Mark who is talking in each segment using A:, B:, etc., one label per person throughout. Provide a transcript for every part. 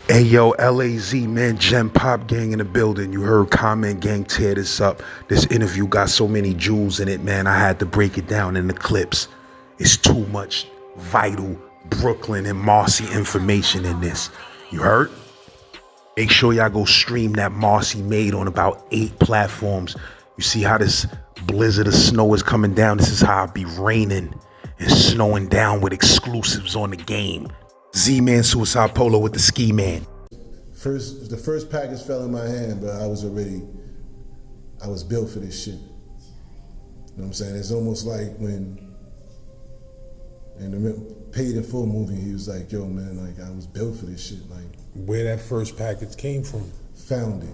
A: Hey yo, LAZ man, Gem Pop Gang in the building. You heard Comment Gang tear this up. This interview got so many jewels in it, man. I had to break it down in the clips. It's too much vital Brooklyn and Marcy information in this. You heard? Make sure y'all go stream that Marcy made on about 8 platforms. You see how this blizzard of snow is coming down? This is how it be raining and snowing down with exclusives on the game. Z-Man Suicide Polo with the Ski Man.
B: The first package fell in my hand, but I was built for this shit. You know what I'm saying? It's almost like when, in the Paid in Full movie, he was like, yo man, like I was built for this shit. Like,
C: where that first package came from?
B: Found it.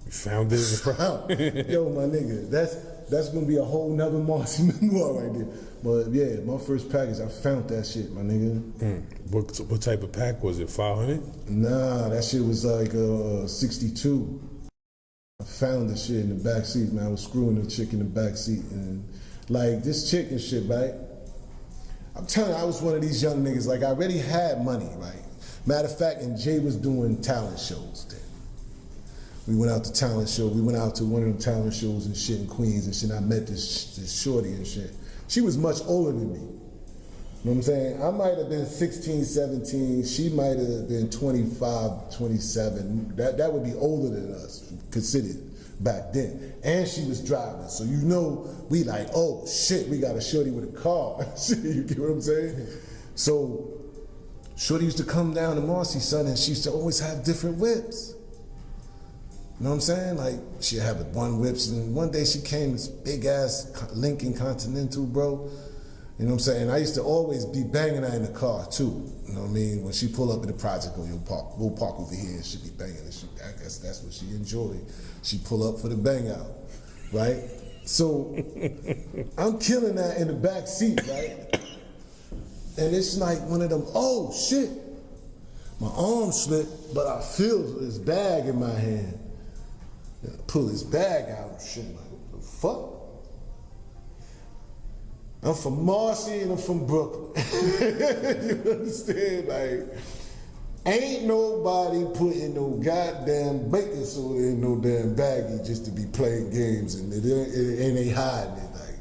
C: You found it?
B: Yo, my nigga, that's gonna be a whole nother Marcy memoir right there. But yeah, my first package, I found that shit, my nigga.
C: What type of pack was it? 500?
B: Nah, that shit was like 62. I found the shit in the back seat, man. I was screwing the chick in the back seat, and like this chick and shit, right? I'm telling you, I was one of these young niggas. Like I already had money, right? Matter of fact, and Jay was doing talent shows then. We went out to talent show. We went out to one of the talent shows and shit in Queens and shit. And I met this shorty and shit. She was much older than me. You know what I'm saying? I might have been 16, 17. She might have been 25, 27. That would be older than us, considered back then. And she was driving. So you know, we like, oh shit, we got a shorty with a car. You get what I'm saying? So shorty used to come down to Marcy, son, and she used to always have different whips. You know what I'm saying? Like, she'd have one whips, and one day she came, this big-ass Lincoln Continental, bro. You know what I'm saying? I used to always be banging her in the car, too. You know what I mean? When she pull up in the project, we'll park over here, and she'd be banging, and I guess that's what she enjoyed. She pull up for the bang out, right? So, I'm killing that in the back seat, right? And it's like one of them, oh, shit. My arm slipped, but I feel this bag in my hand. Pull his bag out and shit, like, what the fuck? I'm from Marcy and I'm from Brooklyn. You understand? Like, ain't nobody putting no goddamn baking soda in no damn baggie just to be playing games and they hiding it. Like,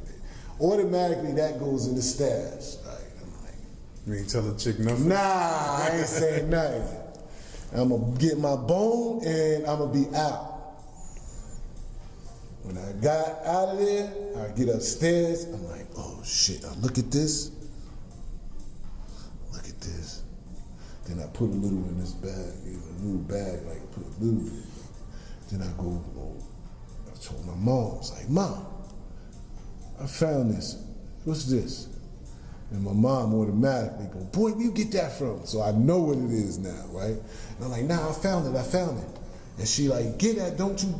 B: automatically that goes in the stash. Like, I'm like,
C: You ain't tell the chick nothing?
B: nah, I ain't saying nothing. I'm gonna get my bone and I'm gonna be out. When I got out of there, I get upstairs, I'm like, oh shit, now look at this. Look at this. Then I put a little in this bag, a little bag, like put a little bit. Then I go, I told my mom, I was like, Mom, I found this. What's this? And my mom automatically go, boy, where you get that from? So I know what it is now, right? And I'm like, nah, I found it. And she like, get that, don't you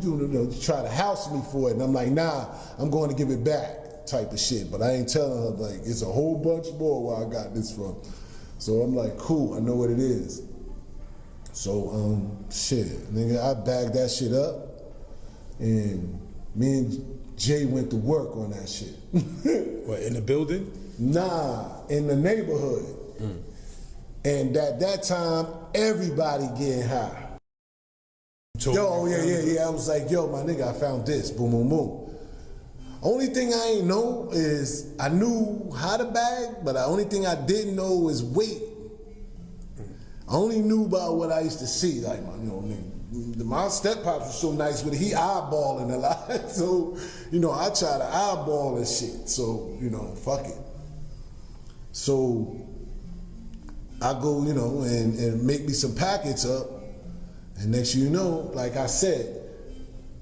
B: try to house me for it. And I'm like, nah, I'm going to give it back, type of shit. But I ain't telling her, like, it's a whole bunch more where I got this from. So I'm like, cool, I know what it is. So, shit, nigga, I bagged that shit up. And me and Jay went to work on that shit.
C: What, in the building?
B: Nah, in the neighborhood. And at that time, everybody getting high. Yo, yeah. I was like, yo, my nigga, I found this. Boom, boom, boom. Only thing I ain't know is I knew how to bag, but the only thing I didn't know is weight. I only knew about what I used to see. Like, you know, my step pops was so nice with it. He eyeballing a lot. So, you know, I try to eyeball and shit. So, you know, fuck it. So I go, you know, and make me some packets up. And next thing you know, like I said,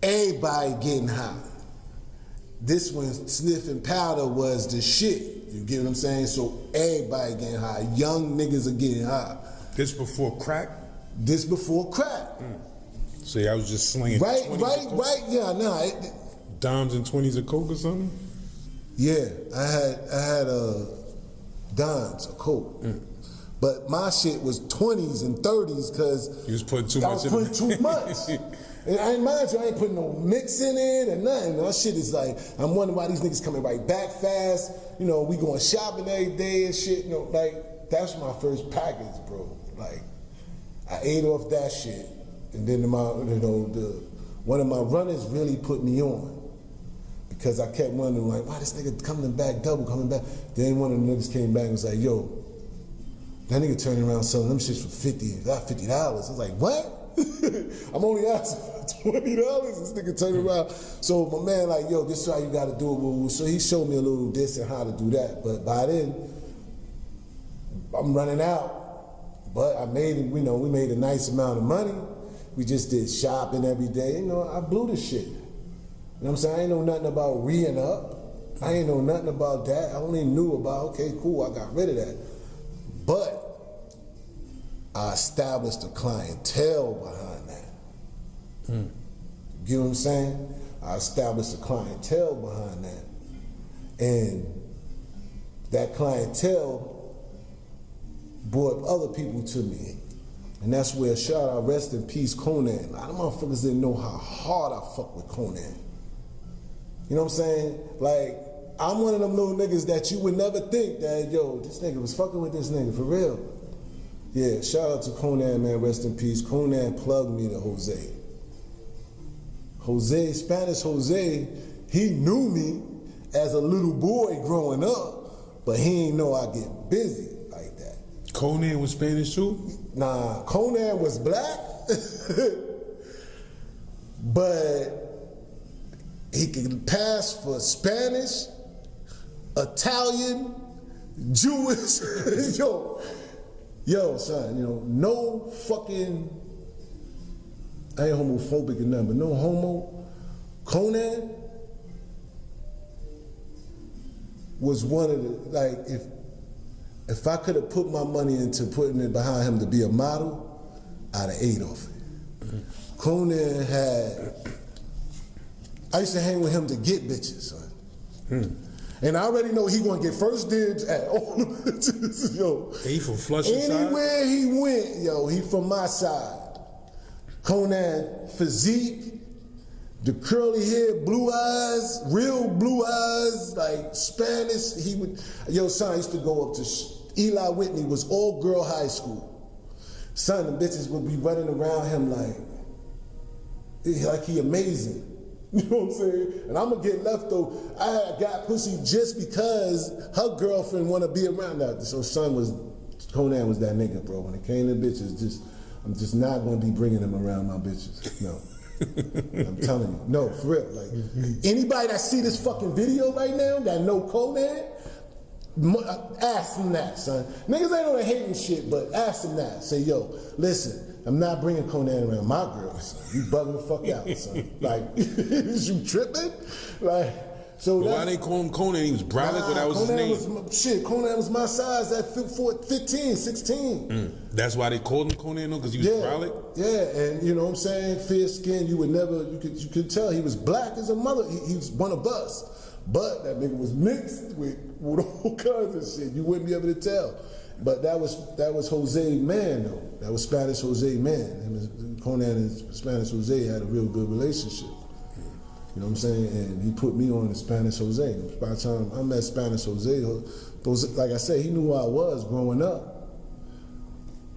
B: everybody getting high. This one, sniffing powder was the shit. You get what I'm saying? So everybody getting high. Young niggas are getting high.
C: This before crack?
B: This before crack.
C: So I was just slinging
B: Right, yeah, nah.
C: Dimes and 20s of coke or something?
B: Yeah, I had dimes of coke. But my shit was 20s and 30s because
C: you was putting too much
B: I was putting too much. And I mind you, I ain't putting no mix in it or nothing. That shit is like, I'm wondering why these niggas coming right back fast. You know, we going shopping every day and shit. You know, like, that's my first package, bro. Like, ate off that shit, and then one of my runners really put me on. Because I kept wondering, like, why this nigga coming back coming back? Then one of the niggas came back and was like, yo, that nigga turning around selling them shits for $50. I was like, what? I'm only asking for $20. This nigga turning around. So my man like, yo, this is how you gotta do it. So he showed me a little this and how to do that. But by then, I'm running out. But I made, we made a nice amount of money. We just did shopping every day. I blew the shit. You know what I'm saying? I ain't know nothing about re-ing up. I ain't know nothing about that. I only knew about, okay, cool, I got rid of that. But I established a clientele behind that. You get what I'm saying? I established a clientele behind that. And that clientele brought other people to me. And that's where, shout out, rest in peace, Conan. A lot of motherfuckers didn't know how hard I fuck with Conan. You know what I'm saying? Like, I'm one of them little niggas that you would never think that, yo, this nigga was fucking with this nigga, for real. Yeah, shout out to Conan, man, rest in peace. Conan plugged me to Jose. Jose, Spanish Jose, he knew me as a little boy growing up, but he ain't know I get busy like that.
C: Conan was Spanish too?
B: Nah, Conan was black, but he could pass for Spanish, Italian, Jewish. yo, son, no fucking, I ain't homophobic or nothing, but no homo. Conan was one of the, like, if I could have put my money into putting it behind him to be a model, I'd have ate off it. Conan had, I used to hang with him to get bitches, son. And I already know he gonna get first dibs at all the bitches, yo.
C: He from Flushing side?
B: Anywhere he went, yo, he from my side. Conan, physique, the curly hair, blue eyes, real blue eyes, like Spanish. He would, yo, son, I used to go up to Eli Whitney, was all girl high school. Son, the bitches would be running around him like he amazing. You know what I'm saying? And I'm gonna get left though. I got pussy just because her girlfriend wanna be around that. So Conan was that nigga, bro. When it came to bitches, I'm just not gonna be bringing them around my bitches. No. I'm telling you. No, for real. Like, anybody that see this fucking video right now that know Conan, ask them that, son. Niggas ain't on the hating shit, but ask them that. Say, yo, listen, I'm not bringing Conan around my girls. You bugging the fuck out, son. Like, is you tripping? Like, so
C: but why they call him Conan? He was brolic, but that was
B: Conan
C: his name.
B: Conan was my size at 15, 16.
C: That's why they called him Conan, though, because he was brolic?
B: Yeah, and you know what I'm saying? Fair skin, you could tell he was black as a mother. He was one of us. But that nigga was mixed with all kinds of shit. You wouldn't be able to tell. But that was Jose man, though. That was Spanish Jose man. And Conan and Spanish Jose had a real good relationship. You know what I'm saying? And he put me on to Spanish Jose. By the time I met Spanish Jose, like I said, he knew who I was growing up.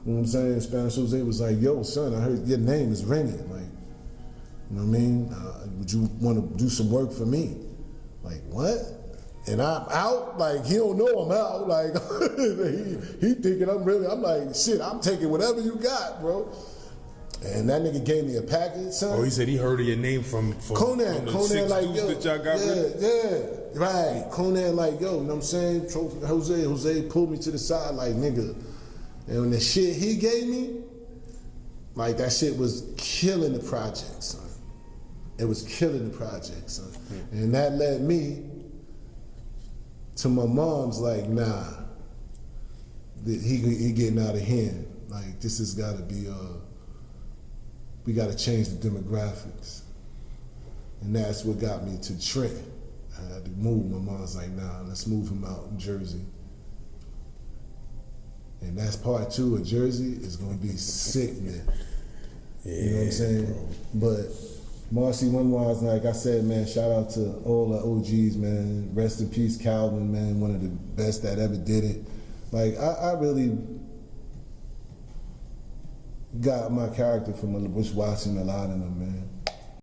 B: You know what I'm saying? Spanish Jose was like, yo, son, I heard your name is ringing. Like, you know what I mean? Would you want to do some work for me? Like, what? And I'm out? Like, he don't know I'm out. Like, he thinking I'm like, shit, I'm taking whatever you got, bro. And that nigga gave me a package, son.
C: Oh, he said he heard of your name from
B: Conan.
C: the
B: Conan,
C: six
B: like,
C: dudes
B: yo,
C: that y'all got rid of?
B: Yeah, right. Conan, like, yo, you know what I'm saying? Jose pulled me to the side, like, nigga. And when the shit he gave me, like, that shit was killing the project, son. It was killing the project, son. And that led me to my mom's, like, nah, he getting out of hand. Like, this has got to be, we got to change the demographics. And that's what got me to Trent. I had to move. My mom's like, nah, let's move him out in Jersey. And that's part 2 of Jersey is going to be sickening. Yeah, you know what I'm saying? Bro. But Marcy Winwise, like I said, man, shout out to all the OGs, man. Rest in peace, Calvin, man, one of the best that ever did it. Like, I really, you got my character from was watching a lot of them, man.